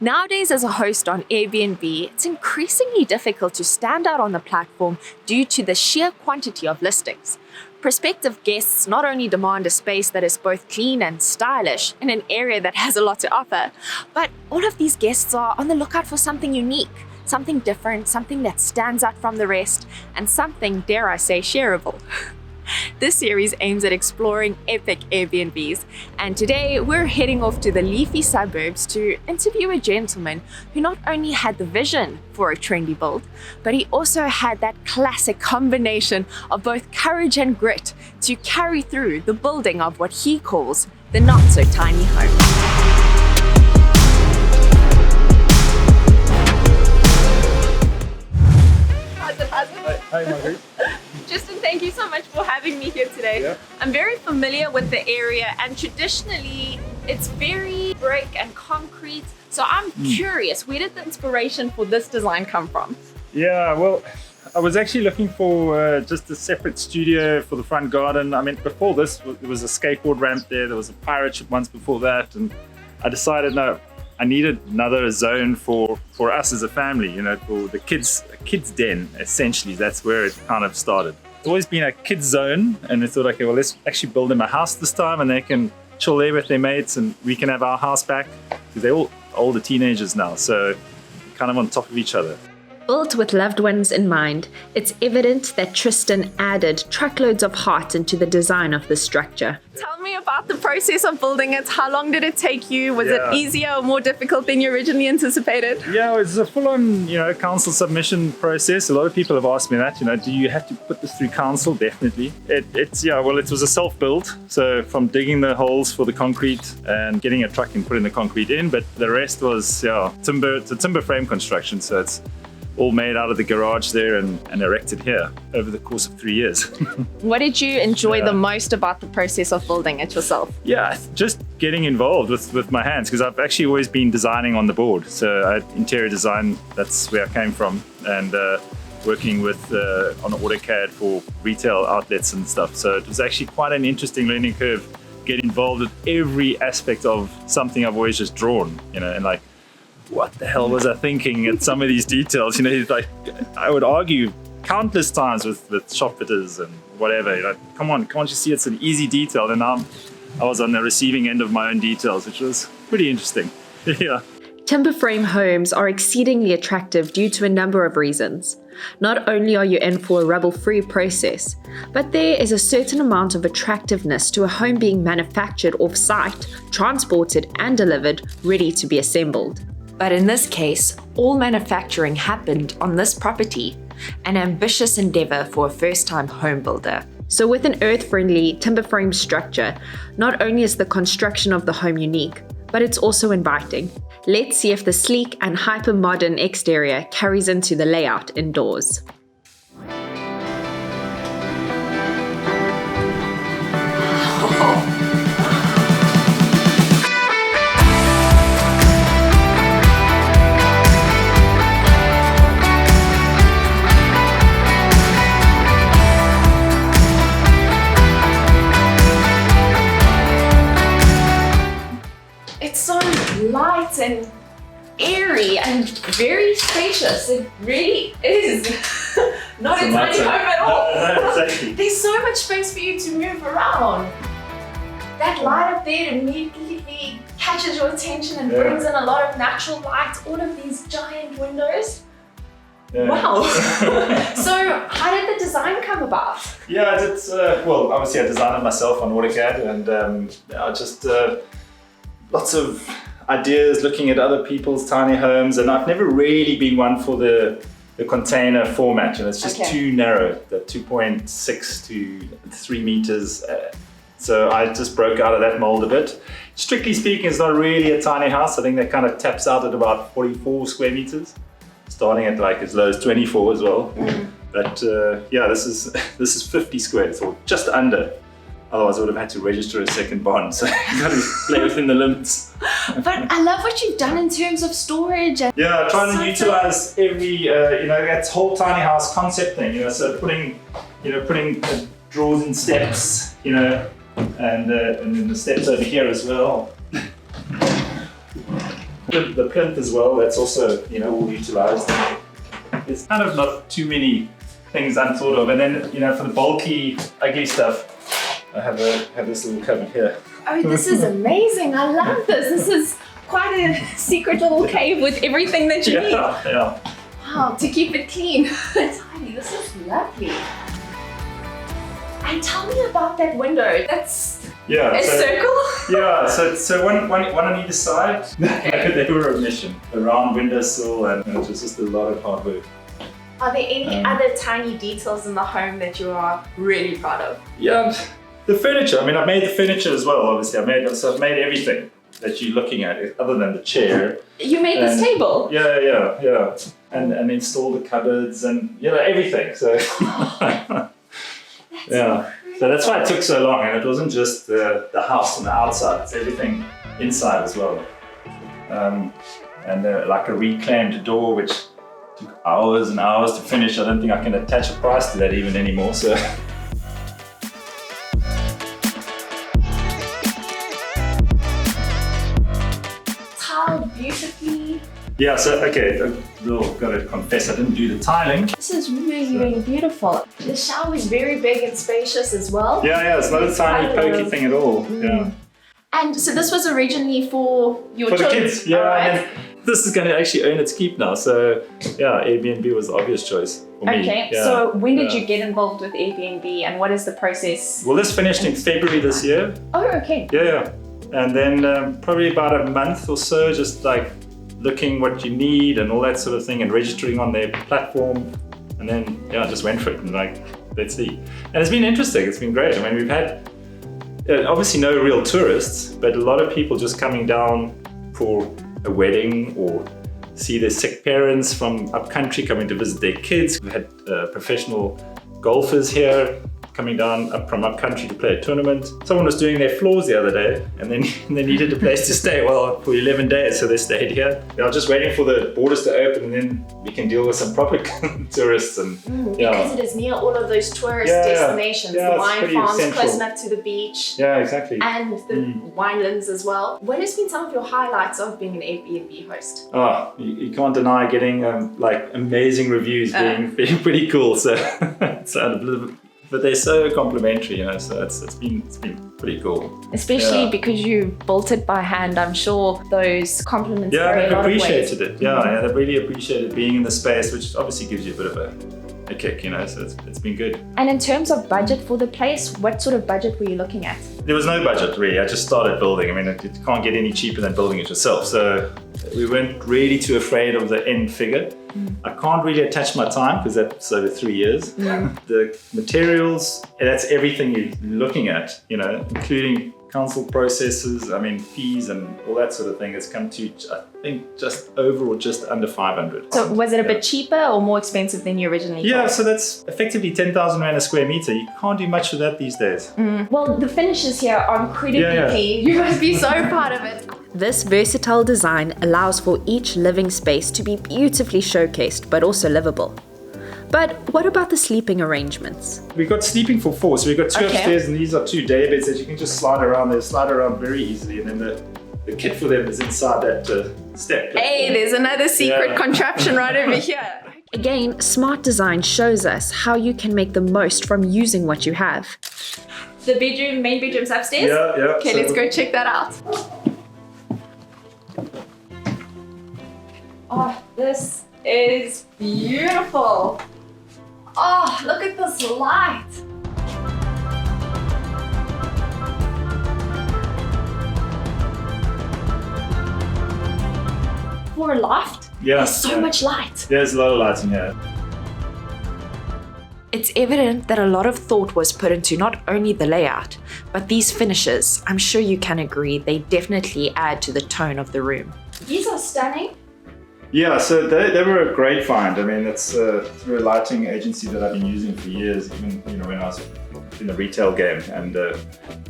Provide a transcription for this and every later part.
Nowadays, as a host on Airbnb, it's increasingly difficult to stand out on the platform due to the sheer quantity of listings. Prospective guests not only demand a space that is both clean and stylish in an area that has a lot to offer, but all of these guests are on the lookout for something unique, something different, something that stands out from the rest, and something, dare I say, shareable. This series aims at exploring epic Airbnbs, and today we're heading off to the leafy suburbs to interview a gentleman who not only had the vision for a trendy build, but he also had that classic combination of both courage and grit to carry through the building of what he calls the not-so-tiny home. Hi, Margaret. Tristan, thank you so much for having me here today. Yeah. I'm very familiar with the area, and traditionally it's very brick and concrete. So I'm curious, where did the inspiration for this design come from? Yeah, well, I was actually looking for just a separate studio for the front garden. I mean, before this, there was a skateboard ramp there. There was a pirate ship once before that. And I decided, no, I needed another zone for us as a family, you know, for the kids, a kids den, essentially. That's where it kind of started. It's always been a kids zone, and I thought, okay, well, let's actually build them a house this time, and they can chill there with their mates, and we can have our house back, because they're all older teenagers now, so kind of on top of each other. Built with loved ones in mind, it's evident that Tristan added truckloads of heart into the design of this structure. Tell me about the process of building it. How long did it take you? Was it easier or more difficult than you originally anticipated? Yeah, it's a full-on, council submission process. A lot of people have asked me that, do you have to put this through council? Definitely. It was a self-build. So from digging the holes for the concrete and getting a truck and putting the concrete in, but the rest was, timber. It's a timber frame construction, so it's all made out of the garage there and erected here over the course of 3 years. What did you enjoy the most about the process of building it yourself? Yeah, just getting involved with my hands, because I've actually always been designing on the board. So interior design, that's where I came from, and working with on AutoCAD for retail outlets and stuff. So it was actually quite an interesting learning curve, get involved with every aspect of something I've always just drawn, and like, what the hell was I thinking at some of these details? Like, I would argue countless times with shop fitters and whatever. Come on, can't you see it's an easy detail? And now I was on the receiving end of my own details, which was pretty interesting. Yeah. Timber frame homes are exceedingly attractive due to a number of reasons. Not only are you in for a rubble-free process, but there is a certain amount of attractiveness to a home being manufactured off-site, transported and delivered, ready to be assembled. But in this case, all manufacturing happened on this property, an ambitious endeavor for a first-time home builder. So with an earth-friendly timber frame structure, not only is the construction of the home unique, but it's also inviting. Let's see if the sleek and hyper-modern exterior carries into the layout indoors. It's so light and airy and very spacious. It really is not a tiny home at all. No, exactly. There's so much space for you to move around. That light up there immediately catches your attention and brings in a lot of natural light. All of these giant windows. Yeah. Wow. So how did the design come about? Yeah, it's obviously I designed it myself on AutoCAD, and just lots of ideas looking at other people's tiny homes, and I've never really been one for the container format. It's just too narrow, the 2.6 to 3 meters. So I just broke out of that mold a bit. Strictly speaking, it's not really a tiny house. I think that kind of taps out at about 44 square meters, starting at like as low as 24 as well. But this is 50 squares, or just under. Otherwise, I would have had to register a second bond. So you've got to play within the limits. But I love what you've done in terms of storage. And trying to utilize every, that whole tiny house concept thing. So putting drawers and steps, and then the steps over here as well. The plinth as well, that's also, all utilised. There's kind of not too many things unthought of. And then, for the bulky, ugly stuff, I have this little cupboard here. Oh, this is amazing. I love this. This is quite a secret little cave with everything that you need. Yeah. Wow, to keep it clean. Tiny, this is lovely. And tell me about that window. That's a circle? Yeah, so one on either side. They were a mission. A round windowsill, and it was just a lot of hard work. Are there any other tiny details in the home that you are really proud of? Yeah, the furniture. I mean, I've made the furniture as well, obviously. I've made everything that you're looking at, other than the chair. You made this table? Yeah. And installed the cupboards and, everything. So, yeah. So that's why it took so long. And it wasn't just the house on the outside, it's everything inside as well. And like a reclaimed door, which took hours and hours to finish. I don't think I can attach a price to that even anymore. So. Tiled beautifully. Yeah, so okay, I've got to confess, I didn't do the tiling. This is really beautiful. The shower is very big and spacious as well. Yeah, it's not a tiny pokey thing at all. Yeah. And so this was originally for your children? For the kids, yeah. Right. And this is going to actually earn its keep now. So yeah, Airbnb was the obvious choice for me. Okay, yeah. so when did you get involved with Airbnb and what is the process? Well, this finished in February this year. Oh, okay. Yeah. And then probably about a month or so, just like looking what you need and all that sort of thing and registering on their platform. And then, just went for it and let's see. And it's been interesting. It's been great. I mean, we've had obviously no real tourists, but a lot of people just coming down for a wedding or see their sick parents from up country coming to visit their kids. We've had professional golfers here coming down from up country to play a tournament. Someone was doing their floors the other day and then they needed a place to stay for 11 days, so they stayed here. They were just waiting for the borders to open and then we can deal with some proper tourists. And because it is near all of those tourist destinations, the wine farms close enough to the beach. Yeah, exactly. And the winelands as well. What has been some of your highlights of being an Airbnb host? Oh, you can't deny getting amazing reviews being pretty cool. So it's a little bit. But they're so complimentary, so it's been pretty cool. Especially because you built it by hand, I'm sure those compliments carry a lot of weight. They've appreciated it. Yeah, they've really appreciated being in the space, which obviously gives you a bit of a kick, so it's been good. And in terms of budget for the place, what sort of budget were you looking at? There was no budget really, I just started building. I mean, it can't get any cheaper than building it yourself. So we weren't really too afraid of the end figure. I can't really attach my time because that's over 3 years. The materials, that's everything you're looking at, including council processes, fees and all that sort of thing. It's come to, I think, just over or just under 500. So was it a bit cheaper or more expensive than you originally thought? Yeah, so that's effectively 10,000 Rand a square meter. You can't do much with that these days. Well, the finishes here are incredibly clean. You must be so proud of it. This versatile design allows for each living space to be beautifully showcased, but also livable. But what about the sleeping arrangements? We've got sleeping for 4, so we've got 2 upstairs and these are 2 day beds that you can just slide around. They slide around very easily, and then the kit for them is inside that step. Hey, there's another secret contraption right over here. Again, smart design shows us how you can make the most from using what you have. The main bedroom's upstairs? Yeah. Okay, let's go check that out. Oh, this is beautiful. Oh, look at this light. For a loft, there's so much light. There's a lot of light in here. It's evident that a lot of thought was put into not only the layout, but these finishes. I'm sure you can agree, they definitely add to the tone of the room. These are stunning. Yeah, so they were a great find. I mean, it's through a lighting agency that I've been using for years, even when I was in the retail game, and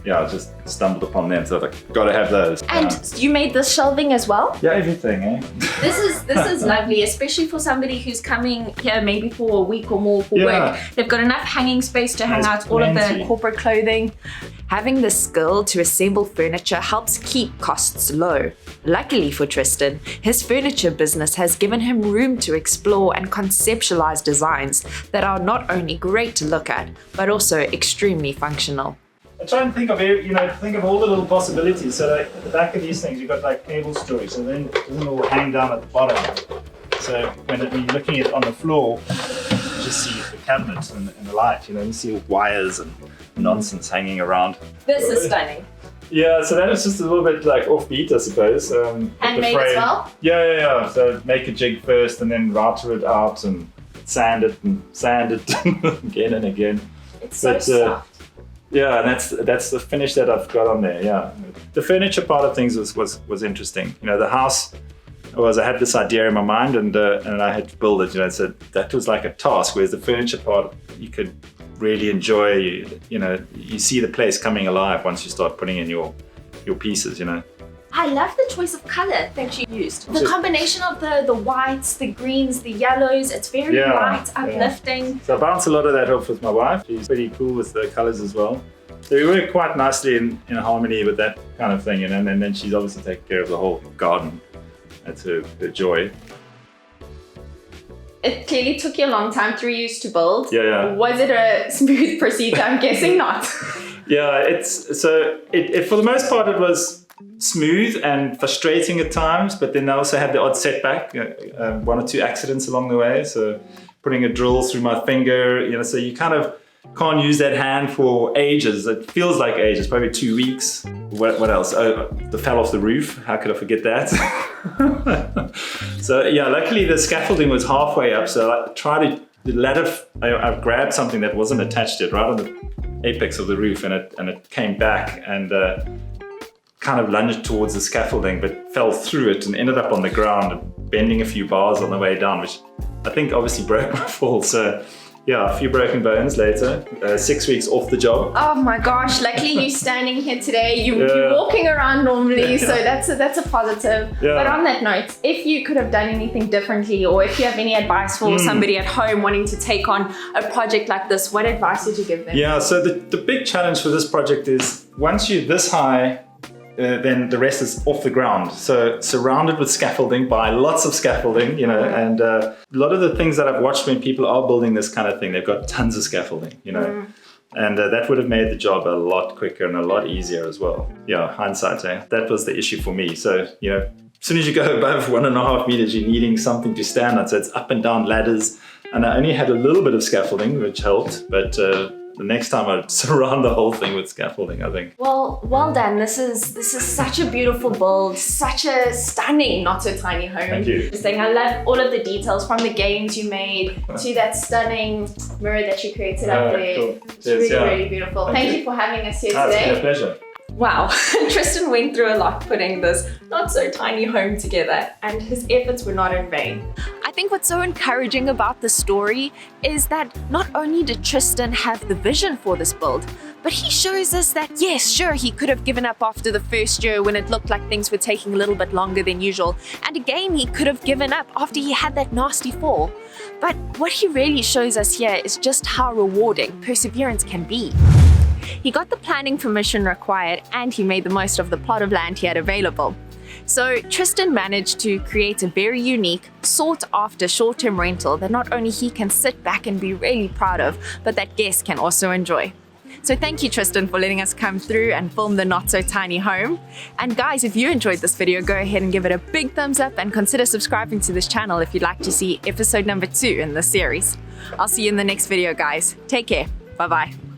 yeah, I just stumbled upon them, so I was like, gotta have those. And you made this shelving as well? Yeah, everything, eh? This is lovely, especially for somebody who's coming here maybe for a week or more for work. They've got enough hanging space to hang out all of the corporate clothing. Having the skill to assemble furniture helps keep costs low. Luckily for Tristan, his furniture business has given him room to explore and conceptualize designs that are not only great to look at, but also extremely functional. I try and think of all the little possibilities. So like at the back of these things, you've got like cable storage, so then it doesn't all hang down at the bottom. So when you're looking at it on the floor, you just see the cabinets and the light, you see all wires and nonsense hanging around. This is stunning. Yeah, so that was just a little bit like offbeat, I suppose. Handmade as well? Yeah. So make a jig first and then router it out and sand it again and again. It's so soft. Yeah, and that's the finish that I've got on there. Yeah, the furniture part of things was interesting. The house I had this idea in my mind and I had to build it. So that was like a task. Whereas the furniture part, you could really enjoy. You see the place coming alive once you start putting in your pieces. I love the choice of color that you used. The combination of the whites, the greens, the yellows, it's very light, uplifting. Yeah. So I bounced a lot of that off with my wife. She's pretty cool with the colors as well. So we work quite nicely in harmony with that kind of thing, and then she's obviously taking care of the whole garden. That's her joy. It clearly took you a long time, 3 years to build. Yeah. Was it a smooth procedure? I'm guessing not. Yeah, it for the most part it was smooth and frustrating at times, but then I also had the odd setback, 1 or 2 accidents along the way. So putting a drill through my finger, so you kind of can't use that hand for ages. It feels like ages, probably 2 weeks. What else? Oh, the fell off the roof. How could I forget that? So yeah, luckily the scaffolding was halfway up. So I tried the ladder. I grabbed something that wasn't attached to it, right on the apex of the roof, and it came back and kind of lunged towards the scaffolding, but fell through it and ended up on the ground, bending a few bars on the way down, which I think obviously broke my fall. So yeah, a few broken bones later, 6 weeks off the job. Oh my gosh, luckily you're standing here today. You're walking around normally, so that's a positive. Yeah. But on that note, if you could have done anything differently, or if you have any advice for somebody at home wanting to take on a project like this, what advice would you give them? Yeah, so the big challenge for this project is once you're this high, then the rest is off the ground. So surrounded with scaffolding, by lots of scaffolding, and a lot of the things that I've watched when people are building this kind of thing, they've got tons of scaffolding, and that would have made the job a lot quicker and a lot easier as well. Yeah, hindsight, that was the issue for me. So, as soon as you go above 1.5 meters, you're needing something to stand on. So it's up and down ladders. And I only had a little bit of scaffolding, which helped, but the next time I'd surround the whole thing with scaffolding, I think. Well done. This is such a beautiful build, such a stunning, not so tiny home. Thank you. I love all of the details, from the games you made to that stunning mirror that you created up there. Cool. It's really beautiful. Thank you for having us here today. It's been a pleasure. Wow, Tristan went through a lot putting this not so tiny home together, and his efforts were not in vain. I think what's so encouraging about the story is that not only did Tristan have the vision for this build, but he shows us that yes, sure, he could have given up after the first year when it looked like things were taking a little bit longer than usual. And again, he could have given up after he had that nasty fall. But what he really shows us here is just how rewarding perseverance can be. He got the planning permission required, and he made the most of the plot of land he had available. So Tristan managed to create a very unique, sought-after short-term rental that not only he can sit back and be really proud of, but that guests can also enjoy. So thank you, Tristan, for letting us come through and film the not-so-tiny home. And guys, if you enjoyed this video, go ahead and give it a big thumbs up and consider subscribing to this channel if you'd like to see episode number 2 in this series. I'll see you in the next video, guys. Take care. Bye-bye.